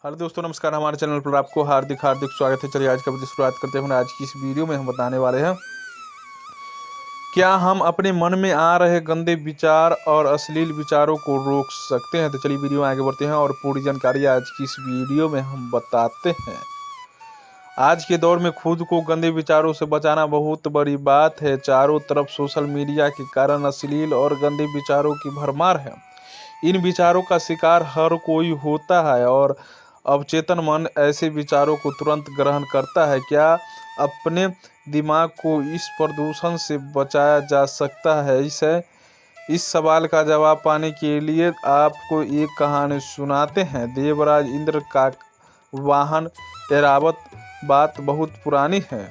Hello दोस्तों, नमस्कार। हमारे चैनल पर आपको हार्दिक हार्दिक स्वागत है। चलिए आज का वीडियो शुरुआत करते हैं। आज की इस वीडियो में हम बताने वाले हैं क्या हम अपने मन में आ रहे गंदे विचार और अश्लील विचारों को रोक सकते हैं। तो चलिए वीडियो में आगे बढ़ते हैं और पूरी जानकारी आज की इस वीडियो में हम बताते हैं। आज के दौर में खुद को गंदे विचारों से बचाना बहुत बड़ी बात है। चारों तरफ सोशल मीडिया के कारण अश्लील और गंदे विचारों की भरमार है। इन विचारों का शिकार हर कोई होता है और अवचेतन मन ऐसे विचारों को तुरंत ग्रहण करता है। क्या अपने दिमाग को इस प्रदूषण से बचाया जा सकता है? इस सवाल का जवाब पाने के लिए आपको एक कहानी सुनाते हैं। देवराज इंद्र का वाहन ऐरावत। बात बहुत पुरानी है।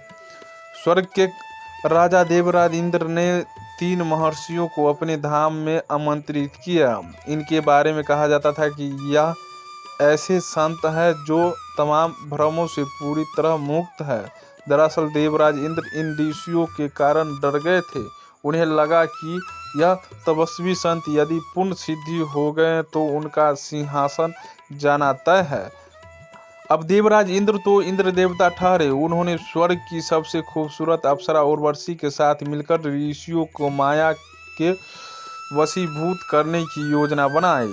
स्वर्ग के राजा देवराज इंद्र ने 3 महर्षियों को अपने धाम में आमंत्रित किया। इनके बारे में कहा जाता था कि यह ऐसे संत है जो तमाम भ्रमों से पूरी तरह मुक्त है। दरअसल देवराज इंद्र इन ऋषियों के कारण डर गए थे। उन्हें लगा कि यह तपस्वी संत यदि पूर्ण सिद्धि हो गए तो उनका सिंहासन जाना तय है। अब देवराज इंद्र तो इंद्र देवता ठहरे। उन्होंने स्वर्ग की सबसे खूबसूरत अप्सरा उर्वशी के साथ मिलकर ऋषियों को माया के वशीभूत करने की योजना बनाई।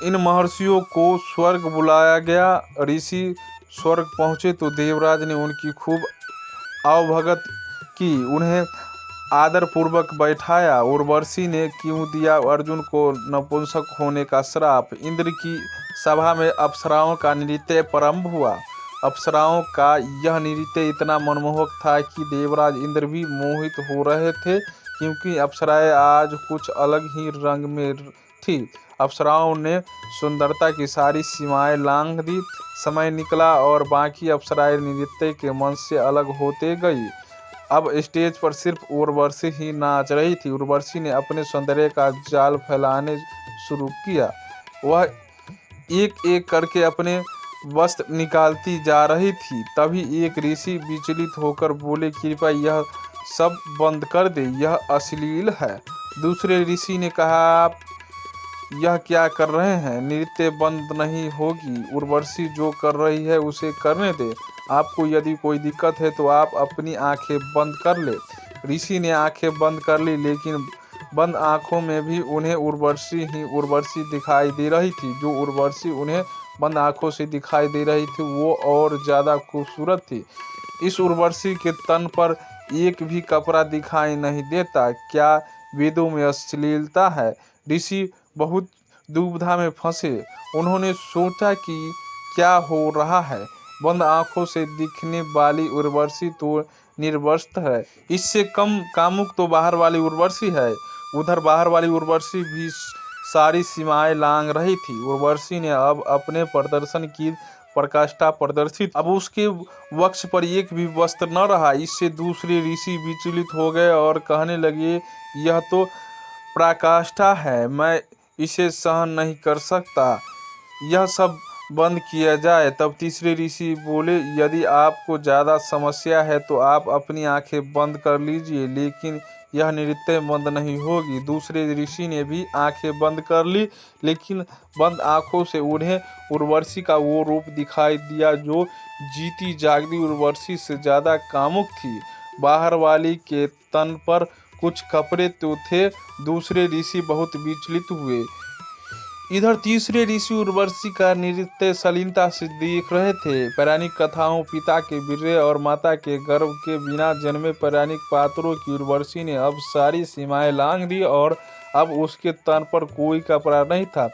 इन महर्षियों को स्वर्ग बुलाया गया। ऋषि स्वर्ग पहुंचे तो देवराज ने उनकी खूब आवभगत की। उन्हें आदर पूर्वक बैठाया। उर्वशी ने क्यों दिया अर्जुन को नपुंसक होने का श्राप। इंद्र की सभा में अप्सराओं का नृत्य प्रारंभ हुआ। अप्सराओं का यह नृत्य इतना मनमोहक था कि देवराज इंद्र भी मोहित हो रहे थे, क्योंकि अप्सराएं आज कुछ अलग ही रंग में थी। अप्सराओं ने सुंदरता की सारी सीमाएं लांघ दी। समय निकला और बाकी अप्सराएं नृत्य के मंच से अलग होते गई। अब स्टेज पर सिर्फ उर्वशी ही नाच रही थी। उर्वशी ने अपने सौंदर्य का जाल फैलाने शुरू किया। वह एक एक करके अपने वस्त्र निकालती जा रही थी। तभी एक ऋषि विचलित होकर बोले, कृपया यह सब बंद कर दे, यह अश्लील है। दूसरे ऋषि ने कहा, आप यह क्या कर रहे हैं? नृत्य बंद नहीं होगी। उर्वशी जो कर रही है उसे करने दे। आपको यदि कोई दिक्कत है तो आप अपनी आंखें बंद कर ले। ऋषि ने आंखें बंद कर ली, लेकिन बंद आंखों में भी उन्हें उर्वशी ही उर्वशी दिखाई दे रही थी। जो उर्वशी उन्हें बंद आंखों से दिखाई दे रही थी वो और ज्यादा खूबसूरत थी। इस उर्वशी के तन पर एक भी कपड़ा दिखाई नहीं देता। क्या वेदों में अश्लीलता है? ऋषि बहुत दुविधा में फंसे। उन्होंने सोचा कि क्या हो रहा है। बंद आंखों से दिखने वाली उर्वशी तो निर्वस्त्र है। इससे कम कामुक तो बाहर वाली उर्वशी है। उधर बाहर वाली उर्वशी भी सारी सीमाएं लांघ रही थी। उर्वशी ने अब अपने प्रदर्शन की प्रकाष्ठा प्रदर्शित। अब उसके वक्ष पर एक भी वस्त्र न रहा। इससे दूसरे ऋषि विचलित हो गए और कहने लगे, यह तो पराकाष्ठा है, मैं इसे सहन नहीं कर सकता, यह सब बंद किया जाए। तब तीसरे ऋषि बोले, यदि आपको ज़्यादा समस्या है तो आप अपनी आंखें बंद कर लीजिए, लेकिन यह नृत्य बंद नहीं होगी। दूसरे ऋषि ने भी आंखें बंद कर ली, लेकिन बंद आंखों से उन्हें उर्वशी का वो रूप दिखाई दिया जो जीती जागती उर्वशी से ज़्यादा कामुक थी। बाहर वाली के तन पर कुछ कपड़े तो थे। दूसरे ऋषि बहुत विचलित हुए। इधर तीसरे ऋषि उर्वशी का नृत्य शालीनता से देख रहे थे। पौराणिक कथाओं, पिता के वीर्य और माता के गर्भ के बिना जन्मे पौराणिक पात्रों की उर्वशी ने अब सारी सीमाएं लांघ दी और अब उसके तन पर कोई कपड़ा नहीं था।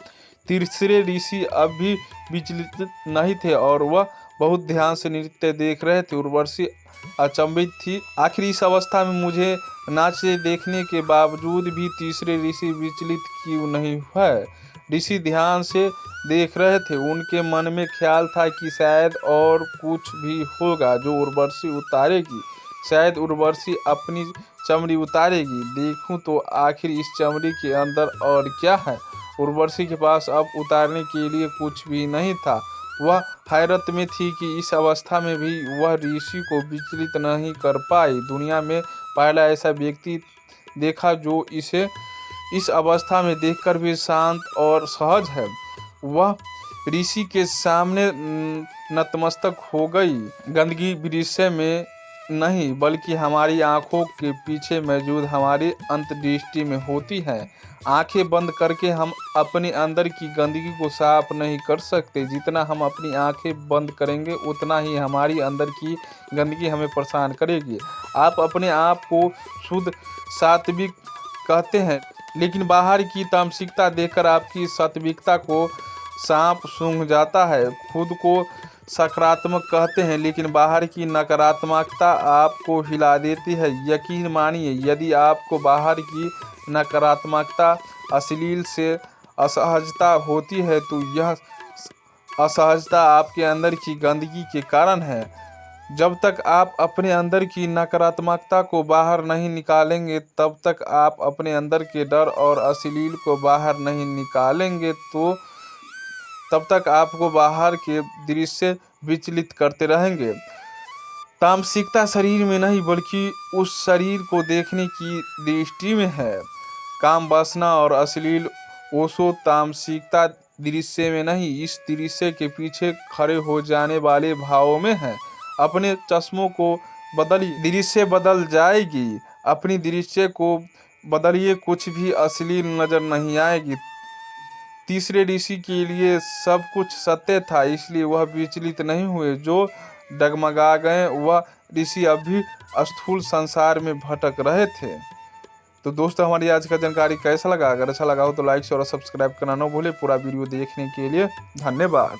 तीसरे ऋषि अब भी विचलित नहीं थे और वह बहुत ध्यान से नृत्य देख रहे थे। उर्वशी अचंभित थी। आखिर इस अवस्था में मुझे नाचे देखने के बावजूद भी तीसरे ऋषि विचलित क्यों नहीं है? ऋषि ध्यान से देख रहे थे। उनके मन में ख्याल था कि शायद और कुछ भी होगा जो उर्वशी उतारेगी। शायद उर्वशी अपनी चमड़ी उतारेगी। देखूं तो आखिर इस चमड़ी के अंदर और क्या है? उर्वशी के पास अब उतारने के लिए कुछ भी नहीं था। वह हैरत में थी कि इस अवस्था में भी वह ऋषि को विचलित नहीं कर पाई। दुनिया में पहला ऐसा व्यक्ति देखा जो इसे इस अवस्था में देखकर भी शांत और सहज है। वह ऋषि के सामने नतमस्तक हो गई। गंदगी दृश्य में नहीं बल्कि हमारी आंखों के पीछे मौजूद हमारी अंतर्दृष्टि में होती है। आंखें बंद करके हम अपने अंदर की गंदगी को साफ नहीं कर सकते। जितना हम अपनी आंखें बंद करेंगे उतना ही हमारी अंदर की गंदगी हमें परेशान करेगी। आप अपने आप को शुद्ध सात्विक कहते हैं, लेकिन बाहर की तामसिकता देखकर आपकी सात्विकता को सांप सूंघ जाता है। खुद को सकारात्मक कहते हैं, लेकिन बाहर की नकारात्मकता आपको हिला देती है। यकीन मानिए, यदि आपको बाहर की नकारात्मकता अश्लील से असहजता होती है तो यह असहजता आपके अंदर की गंदगी के कारण है। जब तक आप अपने अंदर की नकारात्मकता को बाहर नहीं निकालेंगे, तब तक आप अपने अंदर के डर और अश्लील को बाहर नहीं निकालेंगे, तो तब तक आपको बाहर के दृश्य विचलित करते रहेंगे। तामसिकता शरीर में नहीं बल्कि उस शरीर को देखने की दृष्टि में है। काम वासना और अश्लील ओशो तामसिकता दृश्य में नहीं, इस दृश्य के पीछे खड़े हो जाने वाले भावों में है। अपने चश्मों को बदलिए, दृश्य बदल जाएगी। अपनी दृश्य को बदलिए, कुछ भी अश्लील नजर नहीं आएगी। तीसरे ऋषि के लिए सब कुछ सत्य था, इसलिए वह विचलित नहीं हुए। जो डगमगा गए वह ऋषि अभी स्थूल संसार में भटक रहे थे। तो दोस्तों, हमारी आज का जानकारी कैसा लगा? अगर अच्छा लगा हो तो लाइक और सब्सक्राइब करना न भूले। पूरा वीडियो देखने के लिए धन्यवाद।